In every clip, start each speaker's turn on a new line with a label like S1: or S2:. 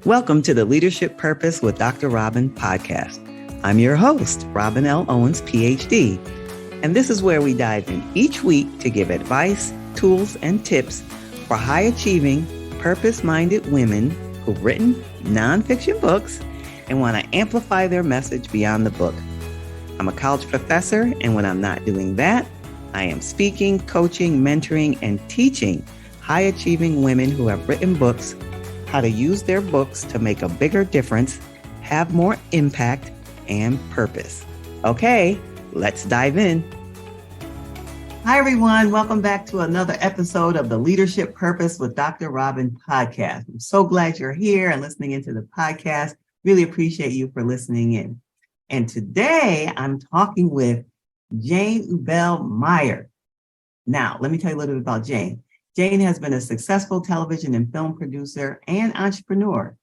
S1: Welcome to the Leadership Purpose with Dr. Robin podcast. I'm your host, Robin L. Owens, PhD, and this is where we dive in each week to give advice, tools, and tips for high-achieving, purpose-minded women who've written nonfiction books and want to amplify their message beyond the book. I'm a college professor, and when I'm not doing that, I am speaking, coaching, mentoring, and teaching high-achieving women who have written books how to use their books to make a bigger difference, have more impact, and purpose. Okay, let's dive in. Hi, everyone. Welcome back to another episode of the Leadership Purpose with Dr. Robin podcast. I'm so glad you're here and listening into the podcast. Really appreciate you for listening in. And today I'm talking with Jane Ubell-Meyer. Now, let me tell you a little bit about Jane. Jane has been a successful television and film producer and entrepreneur.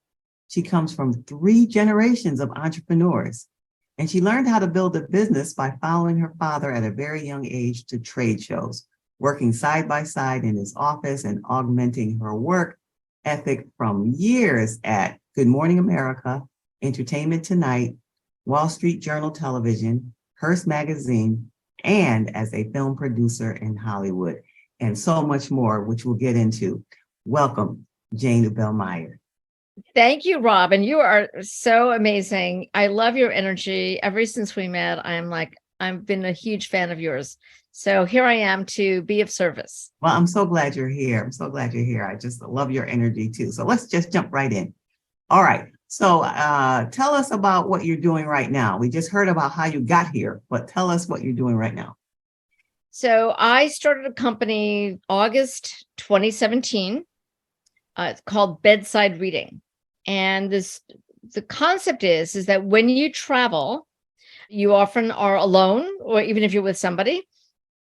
S1: She comes from 3 generations of entrepreneurs, and she learned how to build a business by following her father at a very young age to trade shows, working side by side in his office and augmenting her work ethic from years at Good Morning America, Entertainment Tonight, Wall Street Journal Television, Hearst Magazine, and as a film producer in Hollywood, and so much more, which we'll get into. Welcome, Jane Ubell-Meyer.
S2: Thank you, Robin. You are so amazing. I love your energy. Ever since we met, I've been a huge fan of yours. So here I am to be of service.
S1: Well, I'm so glad you're here. I just love your energy too. So let's just jump right in. All right. So tell us about what you're doing right now. We just heard about how you got here, but tell us what you're doing right now.
S2: So I started a company August 2017. It's called Bedside Reading. And the concept is that when you travel, you often are alone, or even if you're with somebody,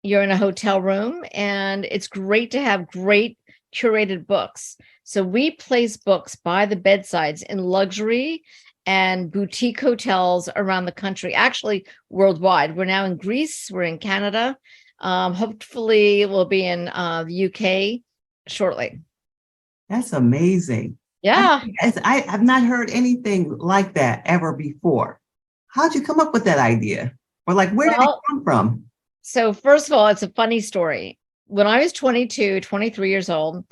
S2: you're in a hotel room, and it's great to have great curated books. So we place books by the bedsides in luxury and boutique hotels around the country, actually worldwide. We're now in Greece, we're in Canada. Hopefully we'll be in the UK shortly.
S1: That's amazing.
S2: Yeah.
S1: I've not heard anything like that ever before. How'd you come up with that idea? Or where did it come from?
S2: So first of all, it's a funny story. When I was 23 years old,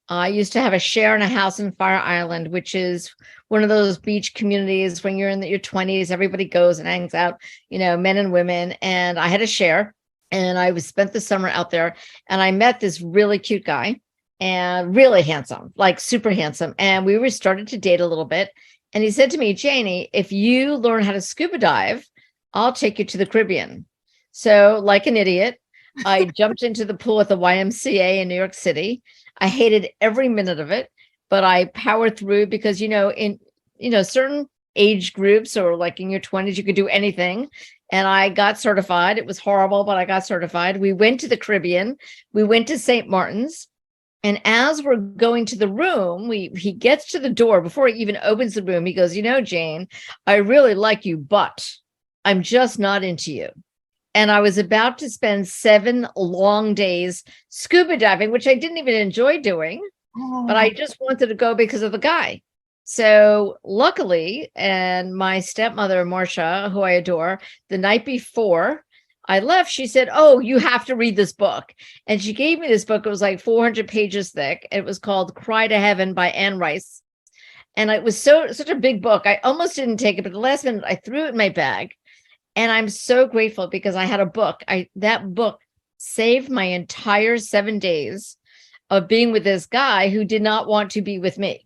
S2: I used to have a share in a house in Fire Island, which is one of those beach communities when you're in your 20s, everybody goes and hangs out, men and women. And I had a share. And I spent the summer out there, and I met this really cute guy and really handsome, super handsome. And we started to date a little bit. And he said to me, Janie, if you learn how to scuba dive, I'll take you to the Caribbean. So like an idiot, I jumped into the pool at the YMCA in New York City. I hated every minute of it, but I powered through because, in certain age groups or in your 20s, you could do anything. And I got certified. It was horrible, but I got certified. We went to the Caribbean. We went to St. Martin's. And as we're going to the room, he gets to the door. Before he even opens the room, he goes, Jane, I really like you, but I'm just not into you. And I was about to spend 7 long days scuba diving, which I didn't even enjoy doing, but I just wanted to go because of the guy. So luckily, and my stepmother, Marcia, who I adore, the night before I left, she said, oh, you have to read this book. And she gave me this book. It was 400 pages thick. It was called Cry to Heaven by Anne Rice. And it was such a big book. I almost didn't take it, but the last minute I threw it in my bag. And I'm so grateful because I had a book. That book saved my entire 7 days of being with this guy who did not want to be with me.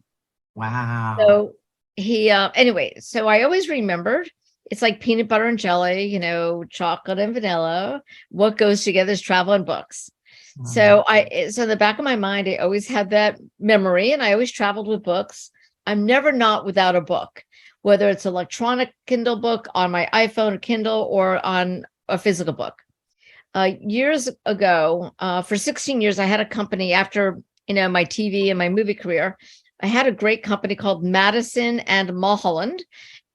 S1: Wow.
S2: So he, so I always remembered it's like peanut butter and jelly, chocolate and vanilla. What goes together is travel and books. Wow. So in the back of my mind, I always had that memory, and I always traveled with books. I'm never not without a book, whether it's electronic Kindle book on my iPhone, Kindle, or on a physical book. Years ago, for 16 years, I had a company after, my TV and my movie career. I had a great company called Madison and Mulholland,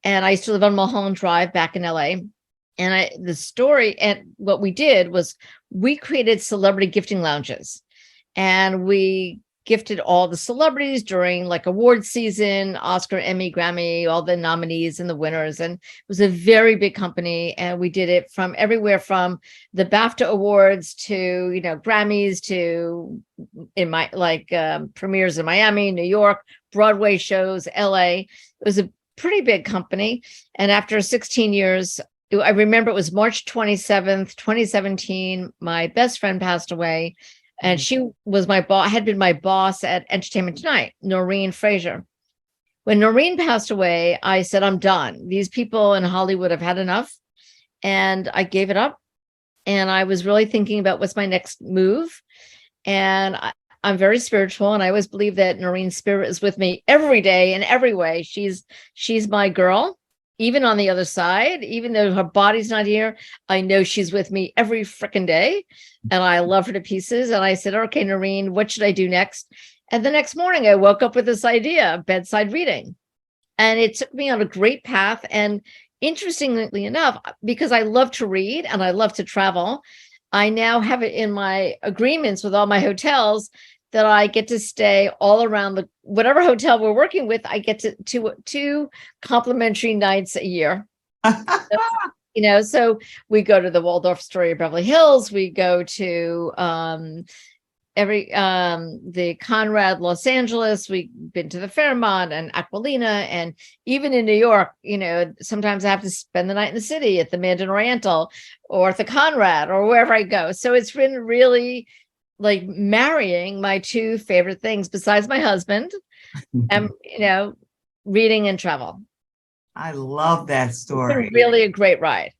S2: and I used to live on Mulholland Drive back in LA. And the story and what we did was we created celebrity gifting lounges, and we gifted all the celebrities during like award season, Oscar, Emmy, Grammy, all the nominees and the winners. And it was a very big company. And we did it from everywhere from the BAFTA awards to, Grammys to premieres in Miami, New York, Broadway shows, LA. It was a pretty big company. And after 16 years, I remember it was March 27th, 2017, my best friend passed away. And she was my boss, had been my boss at Entertainment Tonight, Noreen Fraser. When Noreen passed away, I said, I'm done. These people in Hollywood have had enough. And I gave it up. And I was really thinking about what's my next move. And I'm very spiritual. And I always believe that Noreen's spirit is with me every day in every way. She's my girl. Even on the other side, even though her body's not here, I know she's with me every freaking day. And I love her to pieces. And I said, okay, Noreen, what should I do next? And the next morning, I woke up with this idea of bedside reading. And it took me on a great path. And interestingly enough, because I love to read and I love to travel, I now have it in my agreements with all my hotels that I get to stay all around whatever hotel we're working with. I get to two complimentary nights a year. So we go to the Waldorf Astoria Beverly Hills. We go to the Conrad Los Angeles. We've been to the Fairmont and Aquilina, and even in New York. Sometimes I have to spend the night in the city at the Mandarin Oriental or at the Conrad or wherever I go. So it's been really like marrying my two favorite things besides my husband and, reading and travel.
S1: I love that story.
S2: It's been really a great ride.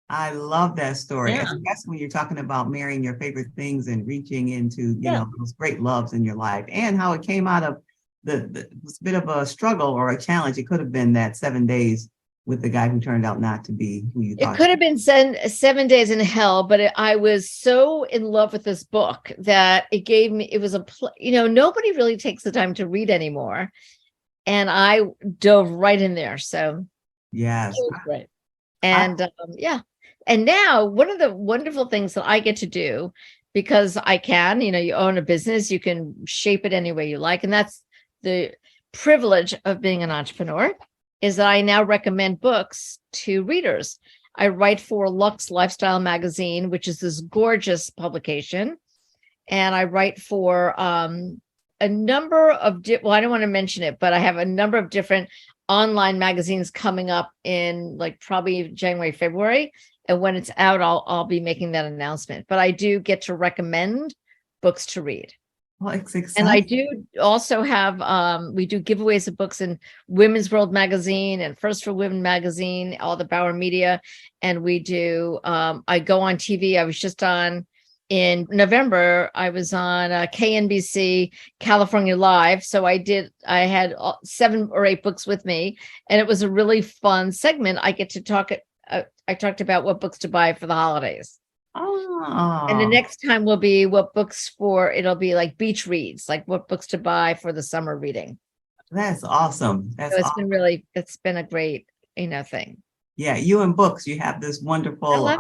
S1: I love that story.
S2: Yeah.
S1: Especially when you're talking about marrying your favorite things and reaching into, those great loves in your life, and how it came out of this bit of a struggle or a challenge. It could have been that 7 days with the guy who turned out not to be who you thought.
S2: It could have been 7 days in hell, but I was so in love with this book that it was nobody really takes the time to read anymore. And I dove right in there. So
S1: yes,
S2: it was great. And and now one of the wonderful things that I get to do, because I can, you own a business, you can shape it any way you like. And that's the privilege of being an entrepreneur, is that I now recommend books to readers. I write for Lux Lifestyle Magazine, which is this gorgeous publication. And I write for a number of, I don't want to mention it, but I have a number of different online magazines coming up in like probably January, February. And when it's out, I'll be making that announcement. But I do get to recommend books to read.
S1: Well, it's exciting.
S2: And I do also have, we do giveaways of books in Women's World Magazine and First for Women Magazine, all the Bauer Media. And we do, I go on TV. I was just on, in November, I was on KNBC California Live. So I had 7 or 8 books with me. And it was a really fun segment. I get to talk, I talked about what books to buy for the holidays.
S1: Oh.
S2: And the next time will be it'll be like beach reads, like what books to buy for the summer reading.
S1: That's awesome.
S2: So it's been a great, thing.
S1: Yeah. You and books, you have this wonderful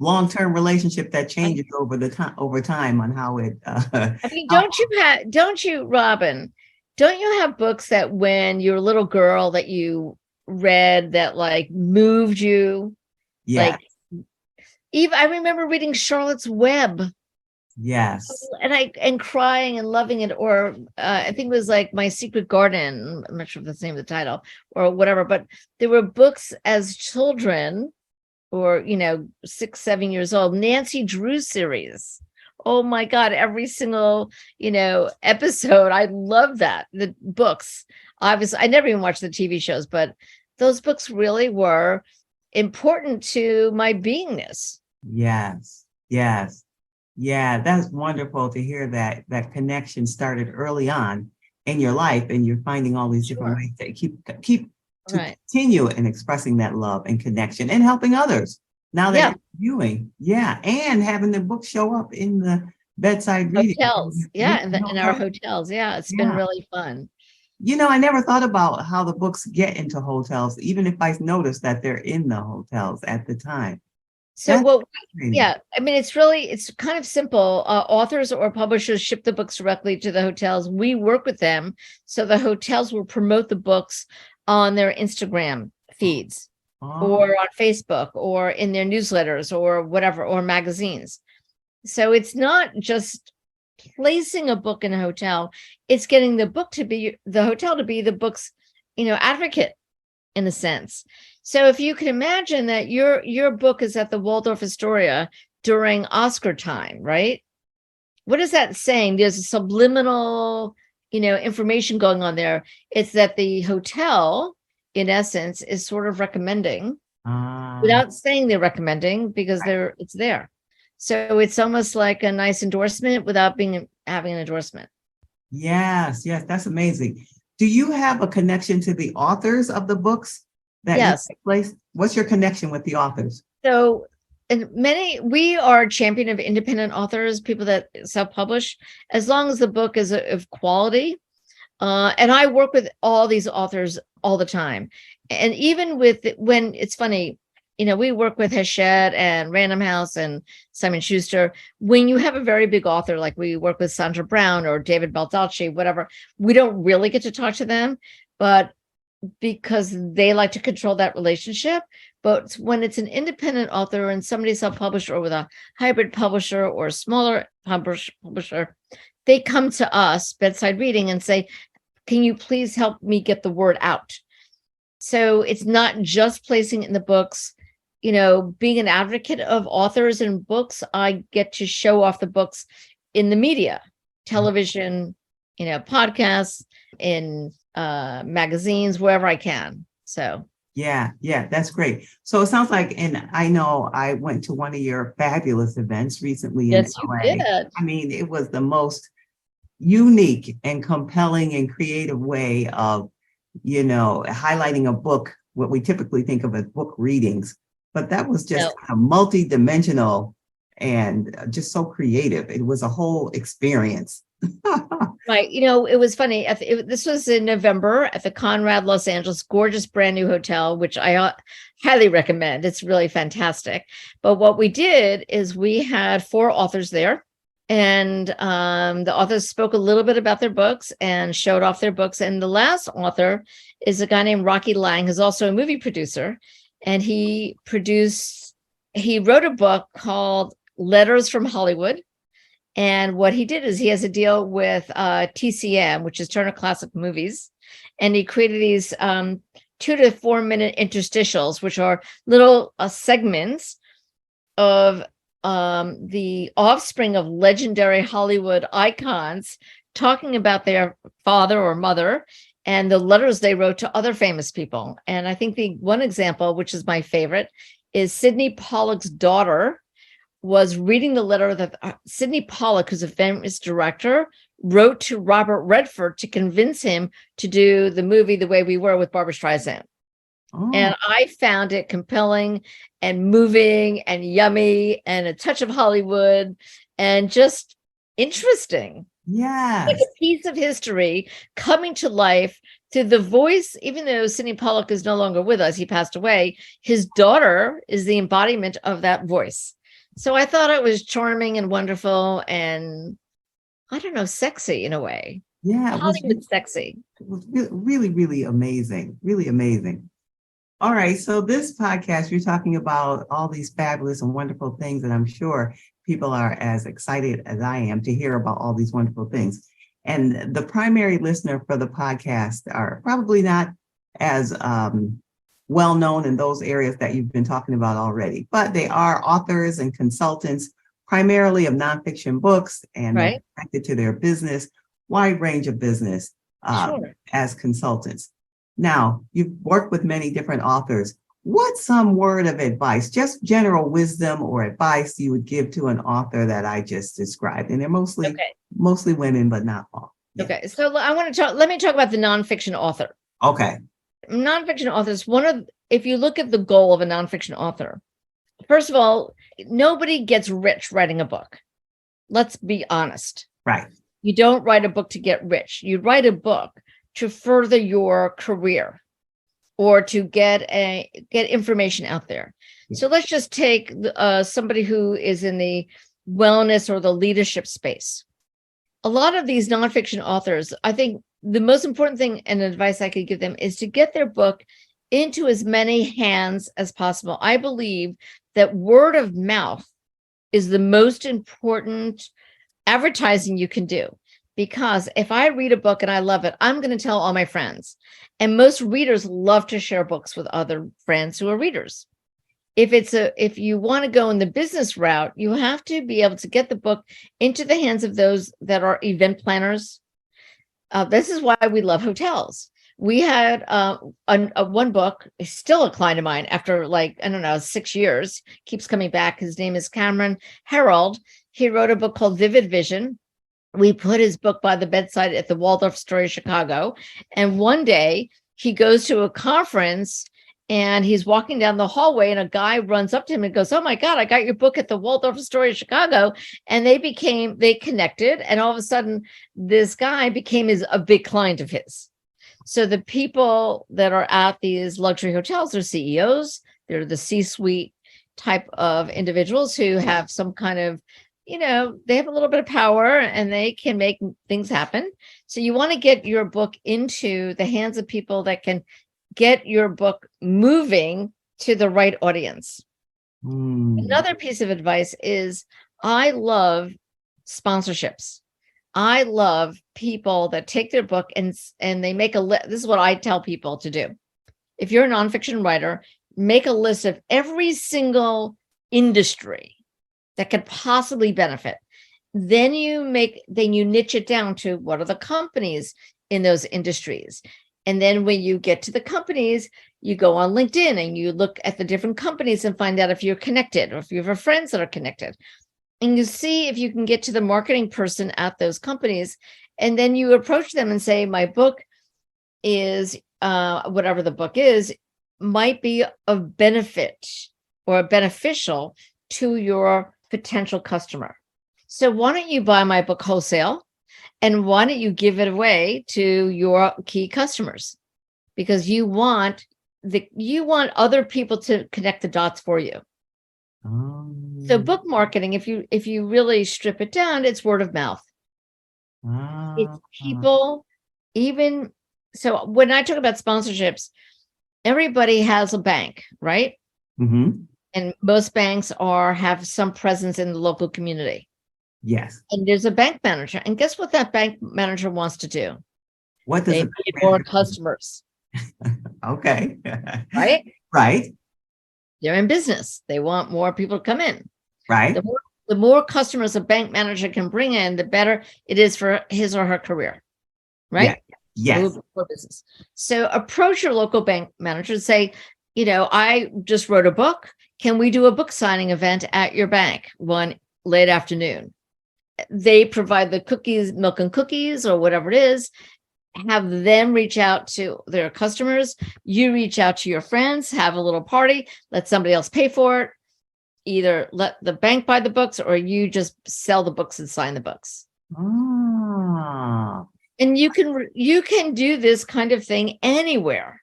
S1: long-term relationship that changes over time on how it,
S2: I mean, don't you, Robin, don't you have books that when you're a little girl that you read that like moved you?
S1: Yeah.
S2: Like, even I remember reading Charlotte's Web.
S1: Yes.
S2: And crying and loving it. Or I think it was like My Secret Garden. I'm not sure if that's the name of the title or whatever, but there were books as children or, 6, 7 years old. Nancy Drew series. Oh my God. Every single, episode. I love that. The books. Obviously, I never even watched the TV shows, but those books really were important to my beingness.
S1: Yes. Yes. Yeah. That's wonderful to hear that connection started early on in your life, and you're finding all these different ways to keep continue and expressing that love and connection and helping others. Now that you're viewing. Yeah. And having the book show up in the bedside reading.
S2: Hotels. Yeah. In our hotels. Yeah. It's been really fun.
S1: I never thought about how the books get into hotels, even if I noticed that they're in the hotels at the time.
S2: So
S1: That's
S2: what,
S1: fascinating.
S2: yeah, I mean, it's kind of simple. Authors or publishers ship the books directly to the hotels. We work with them. So the hotels will promote the books on their Instagram feeds
S1: Oh,
S2: or on Facebook or in their newsletters or whatever, or magazines. So it's not just placing a book in a hotel, it's getting the hotel to be the book's, advocate in a sense. So if you can imagine that your book is at the Waldorf Astoria during Oscar time, right? What is that saying? There's a subliminal, information going on there. It's that the hotel, in essence, is sort of recommending
S1: ah,
S2: without saying they're recommending because it's there. So it's almost like a nice endorsement without having an endorsement.
S1: yes, that's amazing. Do you have a connection to the authors of the books that you
S2: Yes.
S1: take place? What's your connection with the authors?
S2: So, and we are a champion of independent authors, people that self-publish, as long as the book is of quality. And I work with all these authors all the time. And even when it's funny, we work with Hachette and Random House and Simon Schuster. When you have a very big author, like we work with Sandra Brown or David Baldacci, whatever, we don't really get to talk to them, but because they like to control that relationship. But when it's an independent author and somebody self-published or with a hybrid publisher or a smaller publisher, they come to us, Bedside Reading, and say, can you please help me get the word out? So it's not just placing it in the books, being an advocate of authors and books. I get to show off the books in the media, television, podcasts, in magazines, wherever I can. So
S1: Yeah, that's great. So it sounds like, and I know I went to one of your fabulous events recently in
S2: yes, you
S1: LA.
S2: did.
S1: I mean, it was the most unique and compelling and creative way of, highlighting a book, what we typically think of as book readings. But that was just
S2: No.
S1: kind of multi-dimensional and just so creative. It was a whole experience.
S2: Right. It was funny. This was in November at the Conrad Los Angeles, gorgeous brand new hotel, which I highly recommend. It's really fantastic. But what we did is we had 4 authors there, and the authors spoke a little bit about their books and showed off their books. And the last author is a guy named Rocky Lang, who's also a movie producer. And he wrote a book called Letters from Hollywood. And what he did is he has a deal with TCM, which is Turner Classic Movies. And he created these 2 to 4 minute interstitials, which are little segments of the offspring of legendary Hollywood icons talking about their father or mother and the letters they wrote to other famous people. And I think the one example, which is my favorite, is Sidney Pollack's daughter was reading the letter that Sidney Pollack, who's a famous director, wrote to Robert Redford to convince him to do the movie The Way We Were with Barbra Streisand.
S1: Oh,
S2: And I found it compelling and moving and yummy and a touch of Hollywood and just interesting. Like
S1: yes.
S2: a piece of history coming to life through the voice. Even though Sidney Pollack is no longer with us, he passed away, his daughter is the embodiment of that voice. So I thought it was charming and wonderful and, I don't know, sexy in a way.
S1: Yeah,
S2: Hollywood sexy.
S1: it was really, really amazing. Really amazing. All right. So this podcast, you're talking about all these fabulous and wonderful things, and I'm sure people are as excited as I am to hear about all these wonderful things. And the primary listener for the podcast are probably not as well known in those areas that you've been talking about already, but they are authors and consultants, primarily of nonfiction books, and they're
S2: Right?
S1: connected to their business, wide range of business
S2: Sure.
S1: as consultants. Now, you've worked with many different authors. What's some word of advice, just general wisdom or advice you would give to an author that I just described? And they're mostly women, but not all. Yeah.
S2: Okay. So let me talk about the nonfiction author.
S1: Okay.
S2: Nonfiction authors, if you look at the goal of a nonfiction author, first of all, nobody gets rich writing a book. Let's be honest.
S1: Right.
S2: You don't write a book to get rich. You write a book to further your career or to get information out there. So let's just take somebody who is in the wellness or the leadership space. A lot of these nonfiction authors, I think the most important thing and advice I could give them is to get their book into as many hands as possible. I believe that word of mouth is the most important advertising you can do. Because if I read a book and I love it, I'm going to tell all my friends. And most readers love to share books with other friends who are readers. If you want to go in the business route, you have to be able to get the book into the hands of those that are event planners. This is why we love hotels. We had one book, still a client of mine after 6 years, keeps coming back. His name is Cameron Harold. He wrote a book called Vivid Vision. We put his book by the bedside at the Waldorf Astoria, Chicago. And one day he goes to a conference and he's walking down the hallway and a guy runs up to him and goes, "Oh my God, I got your book at the Waldorf Astoria, Chicago." And they connected. And all of a sudden this guy became a big client of his. So the people that are at these luxury hotels are CEOs. They're the C-suite type of individuals who have some kind of, they have a little bit of power and they can make things happen. So you want to get your book into the hands of people that can get your book moving to the right audience. Another piece of advice is I love sponsorships. I love people that take their book and they make a list. This is what I tell people to do. If you're a nonfiction writer, make a list of every single industry that could possibly benefit. Then you niche it down to what are the companies in those industries. And then when you get to the companies, you go on LinkedIn and you look at the different companies and find out if you're connected or if you have friends that are connected. And you see if you can get to the marketing person at those companies. And then you approach them and say, my book is, whatever the book is, might be of benefit or beneficial to your potential customer. So why don't you buy my book wholesale? And why don't you give it away to your key customers? Because you want other people to connect the dots for you. So book marketing, if you really strip it down, it's word of mouth. It's people, even so when I talk about sponsorships, everybody has a bank, right?
S1: Mm-hmm.
S2: And most banks have some presence in the local community.
S1: Yes.
S2: And there's a bank manager. And guess what that bank manager wants to do?
S1: What does
S2: they need more customers?
S1: Okay.
S2: Right?
S1: Right.
S2: They're in business. They want more people to come in.
S1: Right.
S2: The more customers a bank manager can bring in, the better it is for his or her career. Right?
S1: Yeah. Yes.
S2: For business. So approach your local bank manager and say, I just wrote a book. Can we do a book signing event at your bank one late afternoon? They provide the cookies, milk and cookies, or whatever it is. Have them reach out to their customers. You reach out to your friends, have a little party, let somebody else pay for it. Either let the bank buy the books or you just sell the books and sign the books. And you can do this kind of thing anywhere.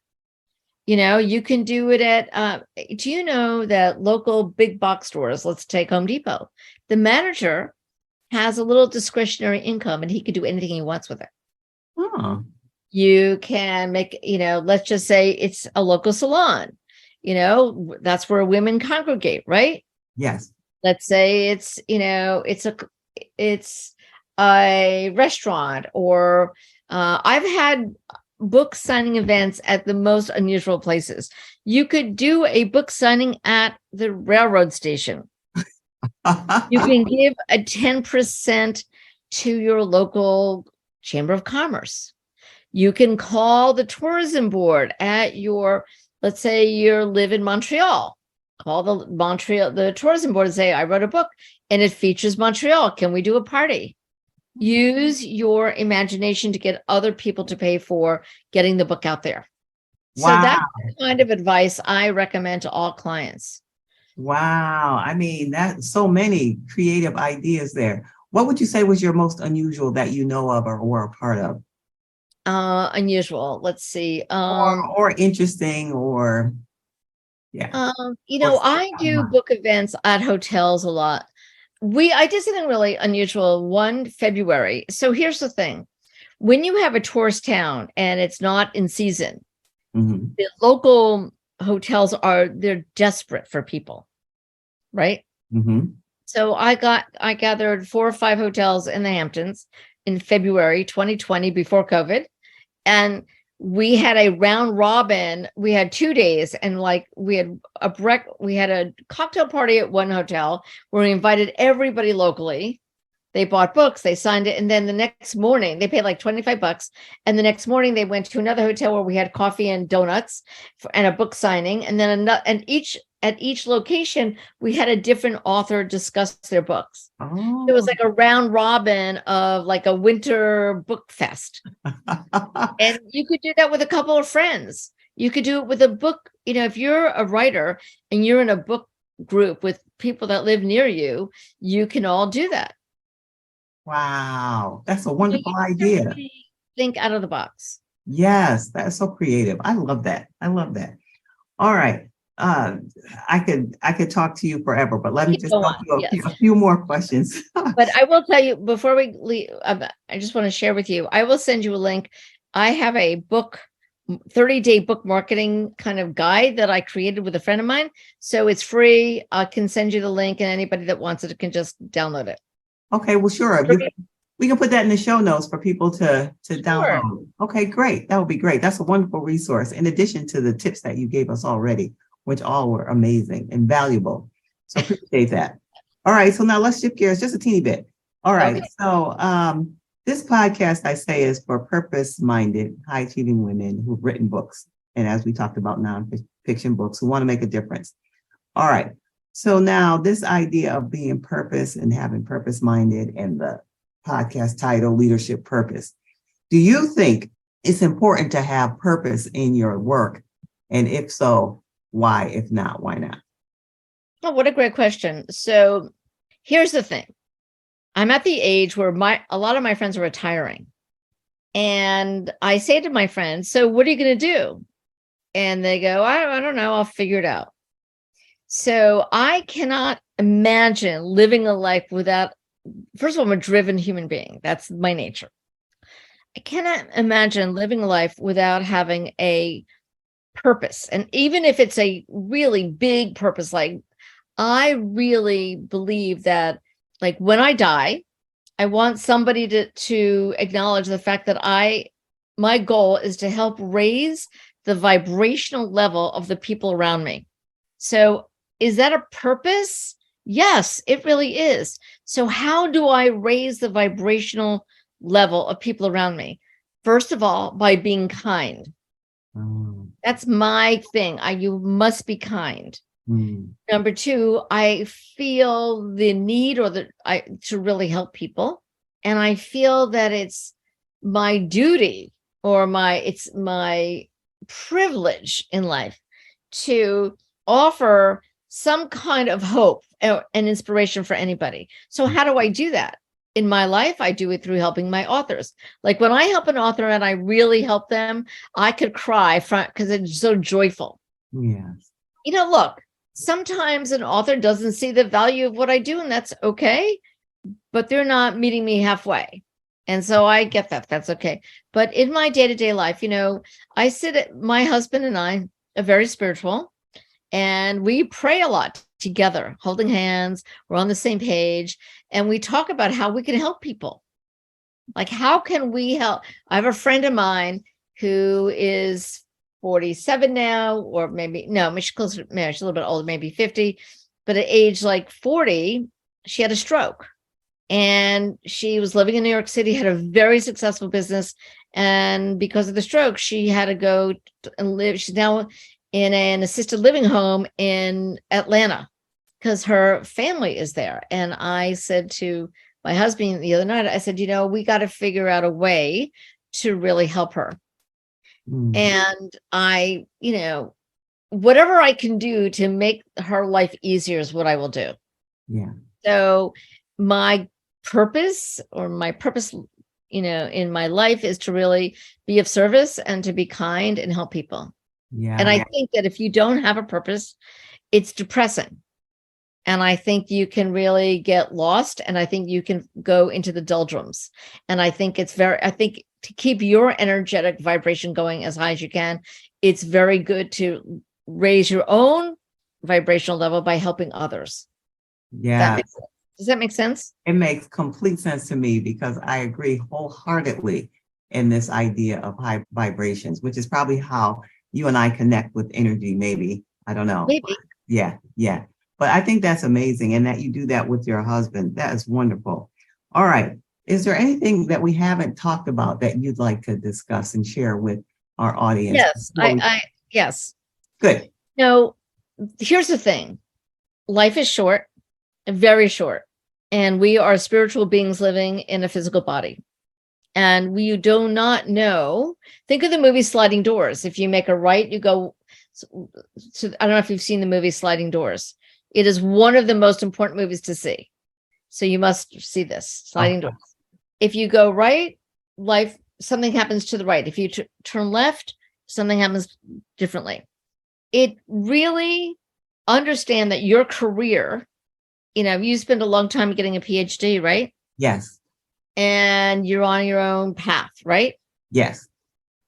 S2: You can do it at, do you know that local big box stores, let's take Home Depot, the manager has a little discretionary income and he can do anything he wants with it. You can make, let's just say it's a local salon, that's where women congregate, right?
S1: Yes.
S2: Let's say it's a restaurant, or I've had book signing events at the most unusual places. You could do a book signing at the railroad station. You can give a 10% to your local Chamber of Commerce. You can call the tourism board at let's say you live in Montreal. Call the tourism board and say, I wrote a book and it features Montreal. Can we do a party? Use your imagination to get other people to pay for getting the book out there. Wow. So that's the kind of advice I recommend to all clients.
S1: Wow. I mean, that's so many creative ideas there. What would you say was your most unusual that you know of or were a part of?
S2: Unusual. Let's see.
S1: Or interesting, or yeah. Or
S2: I do book events at hotels a lot. I did something really unusual one February. So here's the thing. When you have a tourist town and it's not in season, the local hotels they're desperate for people, right? So I gathered 4 or 5 hotels in the Hamptons in February 2020 before COVID. And we had a round robin. We had 2 days, and we had a cocktail party at one hotel where we invited everybody locally. They bought books, they signed it, and then the next morning they paid like $25. And the next morning they went to another hotel where we had coffee and donuts and a book signing. And then at each location we had a different author discuss their books. It was like a round robin of like a winter book fest. And you could do that with a couple of friends. You could do it with a book. If you're a writer and you're in a book group with people that live near you, you can all do that.
S1: Wow, that's a wonderful idea.
S2: Think out of the box.
S1: Yes, that's so creative. I love that. All right. I could talk to you forever, but let me just ask you a few more questions.
S2: But I will tell you before we leave, I just want to share with you. I will send you a link. I have a 30-day book marketing kind of guide that I created with a friend of mine. So it's free. I can send you the link, and anybody that wants it can just download it.
S1: Okay, well, sure. We can put that in the show notes for people to download. Okay, great. That would be great. That's a wonderful resource, in addition to the tips that you gave us already, which all were amazing and valuable. So appreciate that. All right, so now let's shift gears just a teeny bit. All right, okay. So this podcast, I say, is for purpose-minded, high-achieving women who've written books. And as we talked about, nonfiction books who want to make a difference. All right. So now this idea of being purpose and having purpose-minded, and the podcast title, Leadership Purpose. Do you think it's important to have purpose in your work? And if so, why? If not, why not?
S2: Oh, what a great question. So here's the thing. I'm at the age where a lot of my friends are retiring. And I say to my friends, so what are you going to do? And they go, I don't know. I'll figure it out. So I cannot imagine living a life without, first of all, I'm a driven human being. That's my nature. I cannot imagine living a life without having a purpose. And even if it's a really big purpose, like I really believe that, like when I die, I want somebody to acknowledge the fact that my goal is to help raise the vibrational level of the people around me. So is that a purpose? Yes, it really is. So how do I raise the vibrational level of people around me? First of all, by being kind. That's my thing. You must be kind. Number 2, I feel the need to really help people. And I feel that it's my duty it's my privilege in life to offer some kind of hope and inspiration for anybody. So how do I do that? In my life, I do it through helping my authors. Like when I help an author and I really help them, I could cry because it's so joyful.
S1: Yes.
S2: Look, sometimes an author doesn't see the value of what I do, and that's okay, but they're not meeting me halfway. And so I get that. That's okay. But in my day-to-day life, my husband and I are very spiritual. And we pray a lot together, holding hands. We're on the same page. And we talk about how we can help people. Like, how can we help? I have a friend of mine who is 47 now, or she's closer, she's a little bit older, maybe 50. But at age like 40, she had a stroke. And she was living in New York City, had a very successful business. And because of the stroke, she had to go and live. She's now in an assisted living home in Atlanta because her family is there. And I said to my husband the other night, I said, we got to figure out a way to really help her. And I, whatever I can do to make her life easier is what I will do.
S1: Yeah.
S2: So my purpose in my life is to really be of service and to be kind and help people.
S1: Yeah.
S2: And I think that if you don't have a purpose, it's depressing. And I think you can really get lost, and I think you can go into the doldrums. And I think to keep your energetic vibration going as high as you can, it's very good to raise your own vibrational level by helping others.
S1: Yeah.
S2: Does that make sense?
S1: It makes complete sense to me, because I agree wholeheartedly in this idea of high vibrations, which is probably how you and I connect with energy, maybe. I don't know.
S2: Maybe.
S1: Yeah. But I think that's amazing. And that you do that with your husband. That is wonderful. All right. Is there anything that we haven't talked about that you'd like to discuss and share with our audience?
S2: Yes. Yes.
S1: Good.
S2: Here's the thing. Life is short, very short. And we are spiritual beings living in a physical body. And we do not know. Think of the movie Sliding Doors. If you make a right, you go. So I don't know if you've seen the movie Sliding Doors. It is one of the most important movies to see. So you must see this, Sliding Doors. If you go right, something happens to the right. If you turn left, something happens differently. It really understand that your career, you spend a long time getting a PhD, right?
S1: Yes.
S2: And you're on your own path, right?
S1: Yes.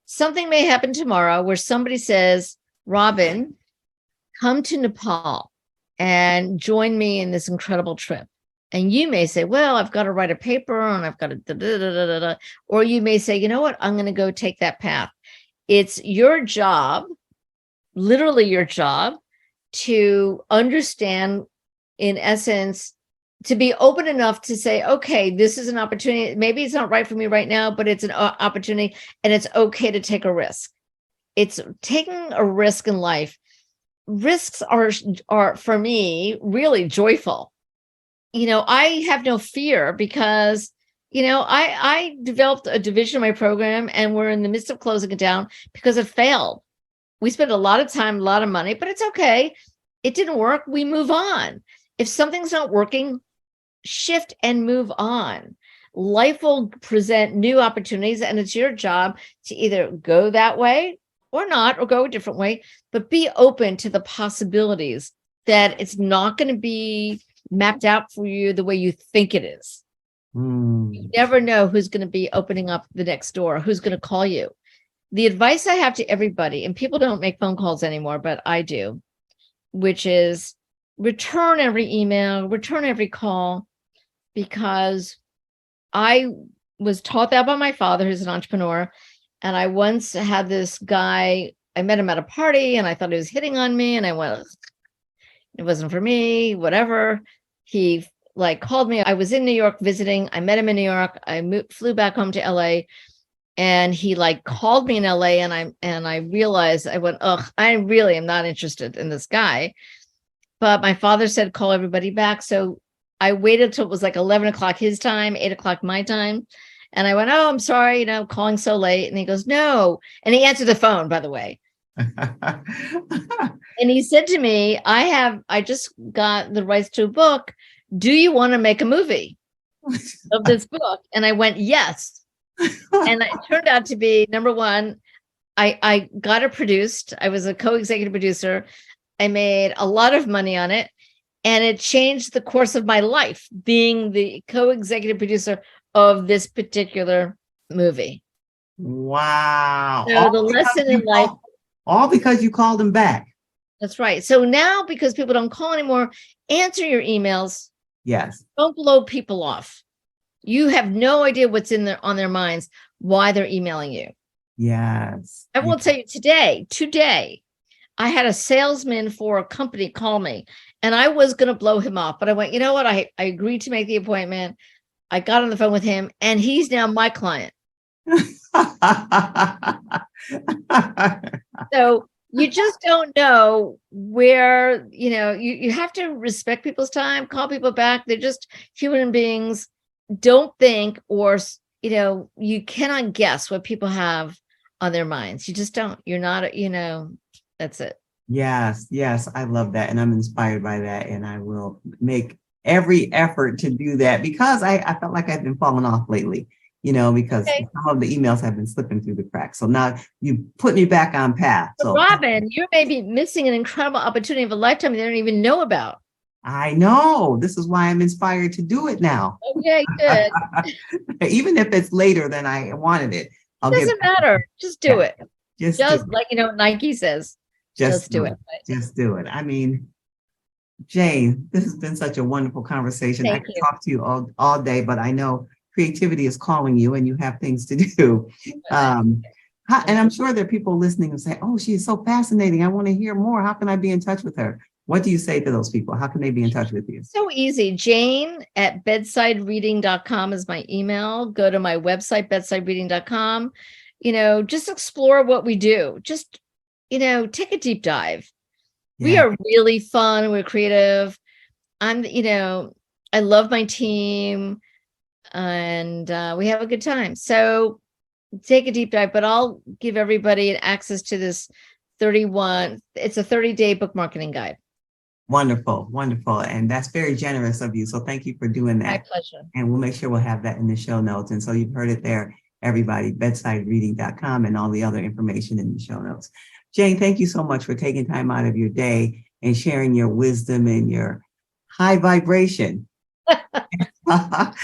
S2: Something may happen tomorrow where somebody says, Robin, come to Nepal and join me in this incredible trip. And you may say, well, I've got to write a paper and I've got to da, da, da, da, da, da. Or you may say, you know what? I'm going to go take that path. It's your job, literally your job, to understand, in essence, to be open enough to say, okay, this is an opportunity. Maybe it's not right for me right now, but it's an opportunity, and it's okay to take a risk. It's taking a risk in life. Risks are for me really joyful. I have no fear because, I developed a division of my program, and we're in the midst of closing it down because it failed. We spent a lot of time, a lot of money, but it's okay. It didn't work. We move on. If something's not working, shift and move on. Life will present new opportunities, and it's your job to either go that way or not, or go a different way, but be open to the possibilities that it's not going to be mapped out for you the way you think it is. You never know who's going to be opening up the next door, who's going to call you. The advice I have to everybody, and people don't make phone calls anymore, but I do, which is return every email, return every call, because I was taught that by my father, who's an entrepreneur. And I once had this guy, I met him at a party and I thought he was hitting on me. And I went, it wasn't for me, whatever. He called me. I was in New York visiting. I met him in New York. I flew back home to LA, and he called me in LA, and I realized, I went, I really am not interested in this guy. But my father said, call everybody back. So I waited till it was 11 o'clock his time, 8 o'clock my time. And I went, I'm sorry, calling so late. And he goes, no. And he answered the phone, by the way. And he said to me, I just got the rights to a book. Do you want to make a movie of this book? And I went, yes. And it turned out to be, number one, I got it produced. I was a co-executive producer. I made a lot of money on it. And it changed the course of my life, being the co-executive producer of this particular movie.
S1: Wow.
S2: So the lesson in life.
S1: All because you called him back.
S2: That's right. So now, because people don't call anymore, answer your emails.
S1: Yes. Don't
S2: blow people off. You have no idea what's on their minds, why they're emailing you.
S1: Yes.
S2: I will tell you today, I had a salesman for a company call me, and I was going to blow him off, but I went, you know what? I agreed to make the appointment. I got on the phone with him, and he's now my client. So you just don't know where, you have to respect people's time, call people back. They're just human beings. Don't think, or, you cannot guess what people have on their minds. You just don't. You're not, that's it.
S1: Yes. I love that. And I'm inspired by that. And I will make every effort to do that, because I felt like I've been falling off lately. because some of the emails have been slipping through the cracks. So now you put me back on path.
S2: So Robin, you may be missing an incredible opportunity of a lifetime they don't even know about.
S1: I know. This is why I'm inspired to do it now.
S2: Okay, good.
S1: Even if it's later than I wanted it.
S2: Doesn't matter. Just do it.
S1: Just
S2: like, Nike says, just do it.
S1: Just do it. I mean, Jane, this has been such a wonderful conversation. I could talk to you all day, but I know creativity is calling you and you have things to do. And I'm sure there are people listening and say, oh, she's so fascinating. I want to hear more. How can I be in touch with her? What do you say to those people? How can they be in touch with you?
S2: So easy. Jane@bedsidereading.com is my email. Go to my website, bedsidereading.com. Just explore what we do. Just, take a deep dive. Yeah. We are really fun. We're creative. I love my team and we have a good time. So take a deep dive, but I'll give everybody access to this it's a 30-day book marketing guide.
S1: Wonderful, wonderful. And that's very generous of you. So thank you for doing that.
S2: My pleasure.
S1: And we'll make sure we'll have that in the show notes. And so you've heard it there, everybody, bedsidereading.com and all the other information in the show notes. Jane, thank you so much for taking time out of your day and sharing your wisdom and your high vibration.
S2: I hope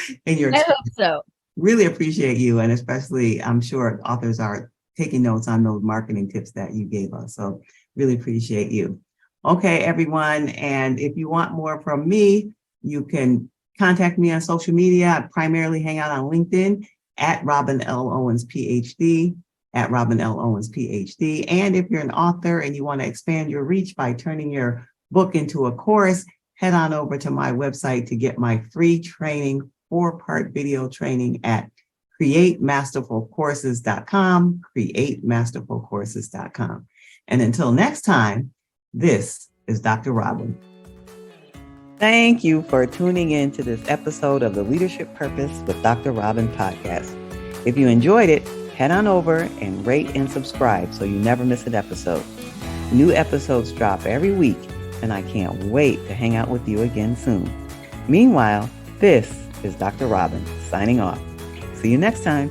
S2: so.
S1: Really appreciate you. And especially, I'm sure authors are taking notes on those marketing tips that you gave us. So really appreciate you. Okay, everyone. And if you want more from me, you can contact me on social media. I primarily hang out on LinkedIn at Robin L. Owens, PhD, at Robin L. Owens, PhD. And if you're an author and you want to expand your reach by turning your book into a course, head on over to my website to get my free training, 4-part video training at createmasterfulcourses.com, createmasterfulcourses.com. And until next time, this is Dr. Robin. Thank you for tuning in to this episode of the Leadership Purpose with Dr. Robin podcast. If you enjoyed it, head on over and rate and subscribe so you never miss an episode. New episodes drop every week, and I can't wait to hang out with you again soon. Meanwhile, this is Dr. Robin signing off. See you next time.